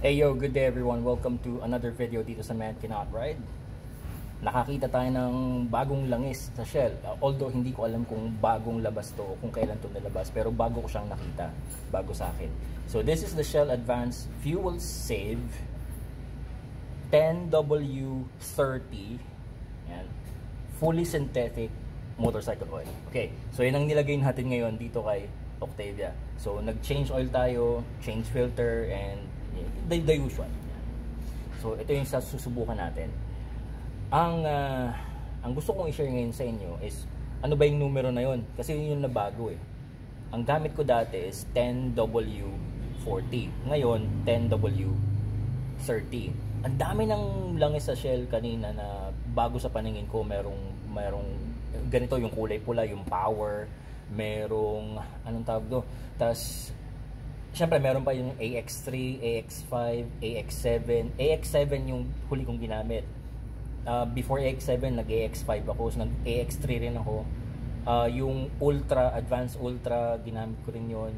Hey yo, good day everyone. Welcome to another video dito sa Man Cannot Ride. Nakakita tayo ng bagong langis sa Shell. Although hindi ko alam kung bagong labas to o kung kailan to nalabas, pero bago ko siyang nakita, bago sa akin. So this is the Shell Advanced Fuel Save 10W30. Yan. Fully synthetic motorcycle oil. Okay, so yun ang nilagay natin ngayon dito kay Octavia. So nag-change oil tayo, change filter, and the usual. So ito yung susubukan natin. Ang gusto kong i-share ngayon sa inyo is ano ba yung numero na yun, kasi yun yung nabago eh. Ang gamit ko dati is 10W40, ngayon 10W30. Ang dami ng langis sa Shell kanina na bago sa paningin ko. Merong ganito, yung kulay pula, yung power, merong anong tawag do, tas siyempre meron pa yung AX3, AX5, AX7. AX7 yung huli kong ginamit. Before AX7, nag-AX5 ako, so nag-AX3 rin ako. Yung Ultra, Advanced Ultra, ginamit ko rin yun.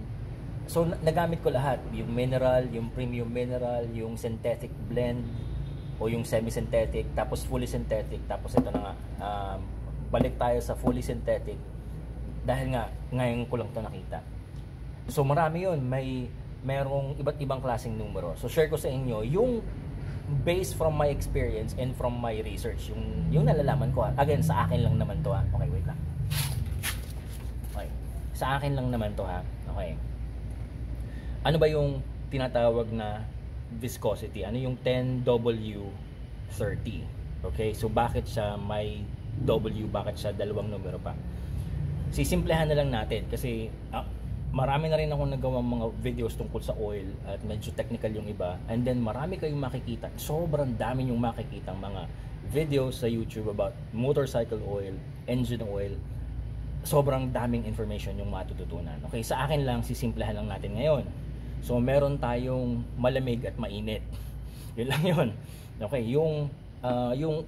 So nagamit ko lahat, yung mineral, yung premium mineral, yung synthetic blend o yung semi-synthetic, tapos fully synthetic. Tapos ito na nga, balik tayo sa fully synthetic dahil nga ngayon ko lang to nakita. So marami yun, merong iba't ibang klaseng numero. So share ko sa inyo yung based from my experience and from my research, yung nalalaman ko. Again, sa akin lang naman to ha. Okay, wait lang. Okay. Sa akin lang naman to ha. Okay. Ano ba yung tinatawag na viscosity? Ano yung 10W30? Okay, so bakit siya may W? Bakit siya dalawang numero pa? Sisimplihan na lang natin kasi marami na rin akong nagawang mga videos tungkol sa oil at medyo technical yung iba, and then marami kayong makikita, sobrang dami yung makikita mga videos sa YouTube about motorcycle oil, engine oil. Sobrang daming information yung matututunan. Okay, sa akin lang, sisimplihan lang natin ngayon. So meron tayong malamig at mainit, yun lang yun. Okay, yung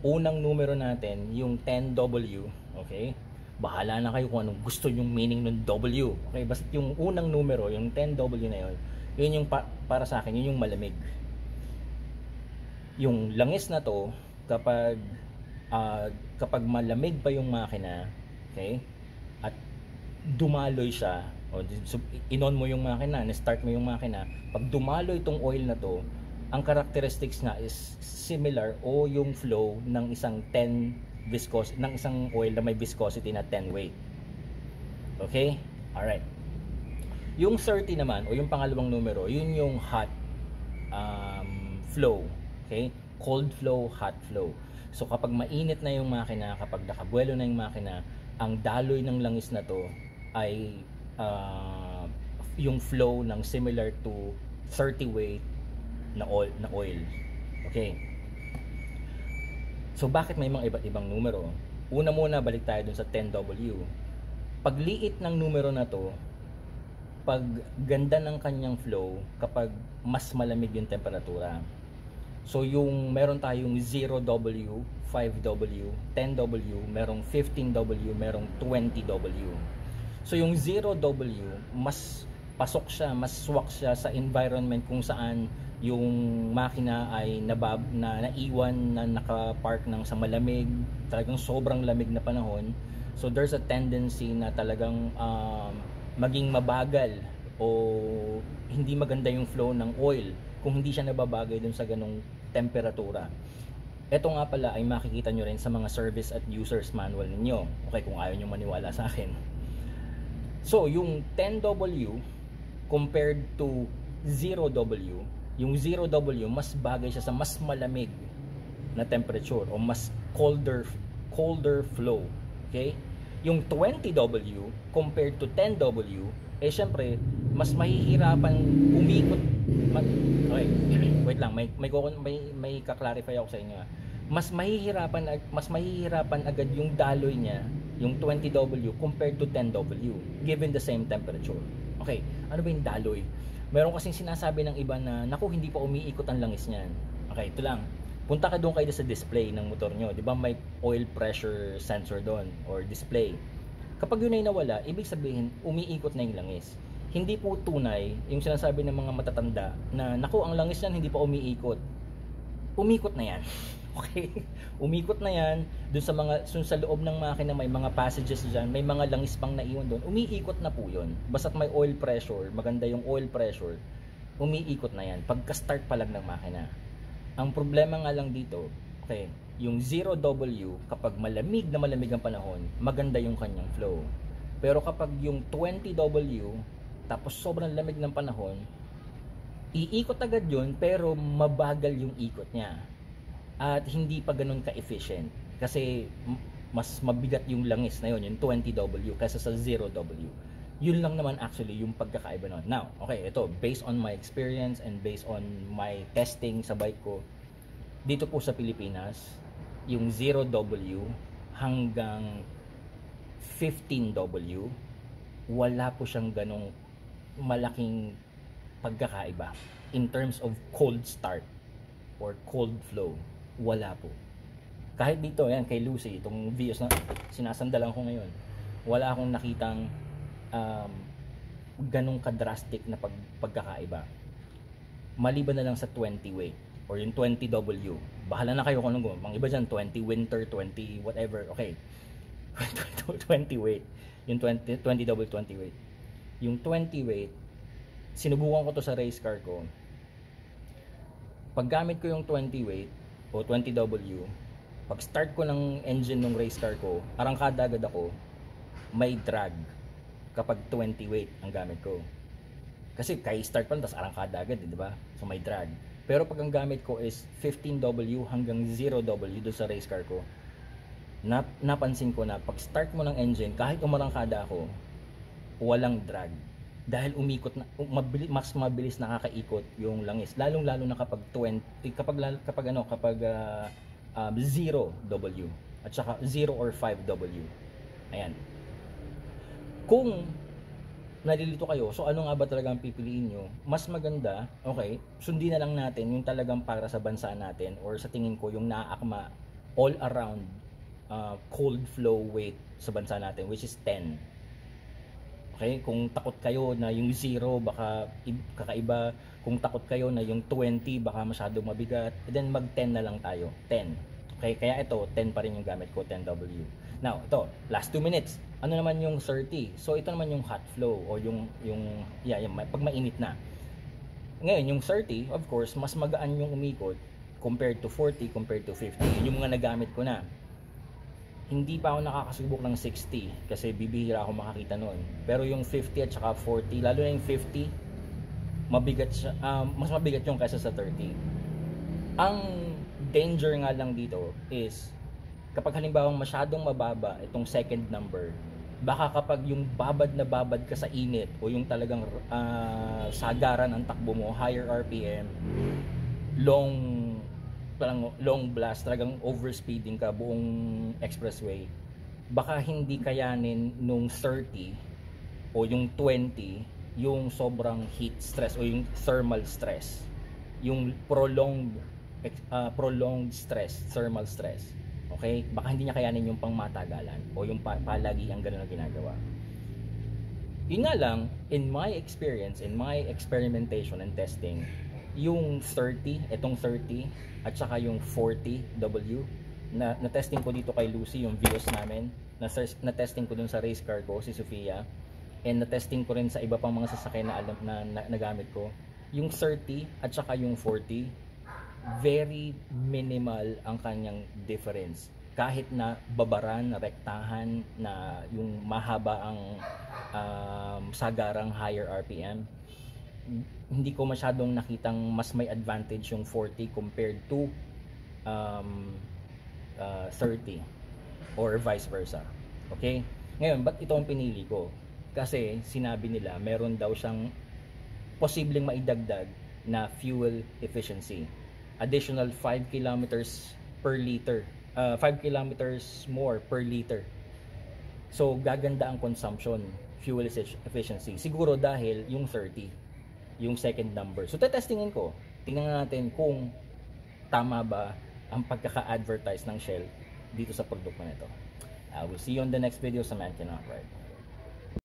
unang numero natin, yung 10W, okay, bahala na kayo kung anong gusto yung meaning ng W. Okay, basta yung unang numero, yung 10W na yun, yun yung para sa akin, yun yung malamig. Yung langis na to, kapag malamig pa yung makina, okay, at dumaloy siya, o in-on mo yung makina, na-start mo yung makina, pag dumaloy itong oil na to, ang characteristics nga is similar o yung flow ng isang 10 viscosity, ng isang oil na may viscosity na 10 weight. Okay? Alright. Yung 30 naman, o yung pangalawang numero, yun yung hot flow. Okay? Cold flow, hot flow. So kapag mainit na yung makina, kapag nakabuelo na yung makina, ang daloy ng langis na to ay yung flow ng similar to 30 weight na oil. Okay? So bakit may mga iba't ibang numero? Una muna, balik tayo dun sa 10W. Pagliit ng numero na to, pag ganda ng kanyang flow, kapag mas malamig yung temperatura. So yung meron tayong 0W, 5W, 10W, merong 15W, merong 20W. So yung 0W, mas pasok siya, mas swak siya sa environment kung saan yung makina ay naiwan na nakapark ng sa malamig, talagang sobrang lamig na panahon. So there's a tendency na talagang maging mabagal o hindi maganda yung flow ng oil kung hindi siya nababagay dun sa ganong temperatura. Ito nga pala ay makikita nyo rin sa mga service at users manual ninyo. Okay, kung ayaw nyo maniwala sa akin. So yung 10W compared to 0W, yung 0W mas bagay siya sa mas malamig na temperature o mas colder flow. Okay? Yung 20W compared to 10W, eh syempre mas mahihirapan umikot. Okay, wait lang, may ka-clarify ako sa inyo. Mas mahihirapan agad yung daloy niya, yung 20W compared to 10W given the same temperature. Okay, ano ba yung daloy? Meron kasing sinasabi ng iba na, naku, hindi pa umiikot ang langis niyan. Okay, ito lang. Punta ka doon kayo sa display ng motor nyo. Di ba may oil pressure sensor doon or display? Kapag yun ay nawala, ibig sabihin, umiikot na yung langis. Hindi po tunay yung sinasabi ng mga matatanda na naku, ang langis niyan hindi pa umiikot. Umikot na yan. Okay? Umikot na yan dun sa loob ng makina, may mga passages diyan, may mga langis pang naiwan doon. Umiikot na po 'yon. Basta't may oil pressure, maganda yung oil pressure, umiikot na yan pagka-start pa lang ng makina. Ang problema nga lang dito, okay, yung 0W kapag malamig na malamig ang panahon, maganda yung kanyang flow. Pero kapag yung 20W tapos sobrang lamig ng panahon, iikot agad yun pero mabagal yung ikot niya. At hindi pa ganun ka-efficient kasi mas mabigat yung langis na yun, yung 20W kaysa sa 0W. Yun lang naman actually yung pagkakaiba nun. Now, okay, ito, based on my experience and based on my testing sa bike ko, dito po sa Pilipinas, yung 0W hanggang 15W, wala po siyang ganong malaking pagkakaiba in terms of cold start or cold flow. Wala po. Kahit dito, yan, kay Lucy, itong Vios na sinasandalan ko ngayon, wala akong nakitang ganong ka-drastic na pagkakaiba. Maliban na lang sa 20 weight or yung 20W. Bahala na kayo kung anong mga iba dyan, 20 winter, 20 whatever, okay. 20 weight. Yung 20W, 20 weight. Yung 20 weight, sinubukan ko to sa race car ko. Pag gamit ko yung 20 weight, o 20W, pag start ko ng engine ng race car ko, arangkada agad ako, may drag kapag 20 weight ang gamit ko. Kasi kay start pa lang, tapos arangkada agad, di ba? So may drag. Pero pag ang gamit ko is 15W hanggang 0W doon sa race car ko, napansin ko na pag start mo ng engine, kahit umarangkada ako, walang drag. Dahil umikot na, mas mabilis nakakaikot yung langis, lalong-lalo na kapag 0W at saka 0 or 5W. Ayan. Kung nalilito kayo, so ano nga ba talaga ang pipiliin nyo? Mas maganda, okay, sundin na lang natin yung talagang para sa bansa natin or sa tingin ko yung naaakma all around cold flow weight sa bansa natin, which is 10. Okay, kung takot kayo na yung 0 baka kakaiba, kung takot kayo na yung 20 baka masyadong mabigat, then mag 10 na lang tayo, 10. Okay, kaya ito 10 pa rin yung gamit ko, 10W. Now, ito, last 2 minutes. Ano naman yung 30? So ito naman yung hot flow o yung pag mainit na. Ngayon, yung 30, of course, mas magaan yung umikot compared to 40, compared to 50. Yun yung mga nagamit ko na. Hindi pa ako nakakasubok ng 60 kasi bibihira ako makakita noon. Pero yung 50 at saka 40, lalo na yung 50, mabigat siya, mas mabigat yung kaysa sa 30. Ang danger nga lang dito is kapag halimbawa masyadong mababa itong second number, baka kapag yung babad na babad ka sa init o yung talagang sagaran ang takbo mo, higher RPM, long blast, talagang overspeeding ka buong expressway, baka hindi kayanin nung 30 o yung 20 yung sobrang heat stress o yung thermal stress, yung prolonged stress, thermal stress. Okay, baka hindi niya kayanin yung pangmatagalan o yung palagi ang gano'n na ginagawa. Yun nga lang, in my experience, in my experimentation and testing, yung 30, itong 30 at saka yung 40W na testing ko dito kay Lucy, yung Vios namin, na testing ko dun sa race car ko, si Sofia, and na testing ko rin sa iba pang mga sasakyan na alam na nagamit ko. Yung 30 at saka yung 40, very minimal ang kanyang difference. Kahit na babaran, na rektahan, na yung mahaba ang sagarang higher RPM, hindi ko masyadong nakitang mas may advantage yung 40 compared to 30 or vice versa. Okay? Ngayon, ba't ito ang pinili ko? Kasi sinabi nila meron daw siyang posibleng maidagdag na fuel efficiency. Additional 5 kilometers per liter. 5 kilometers more per liter. So, gaganda ang consumption, fuel efficiency. Siguro dahil yung 30 yung second number. So testingin ko. Tingnan natin kung tama ba ang pagkaka-advertise ng Shell dito sa produkto nito. I will see you on the next video sa Man Cannot Ride.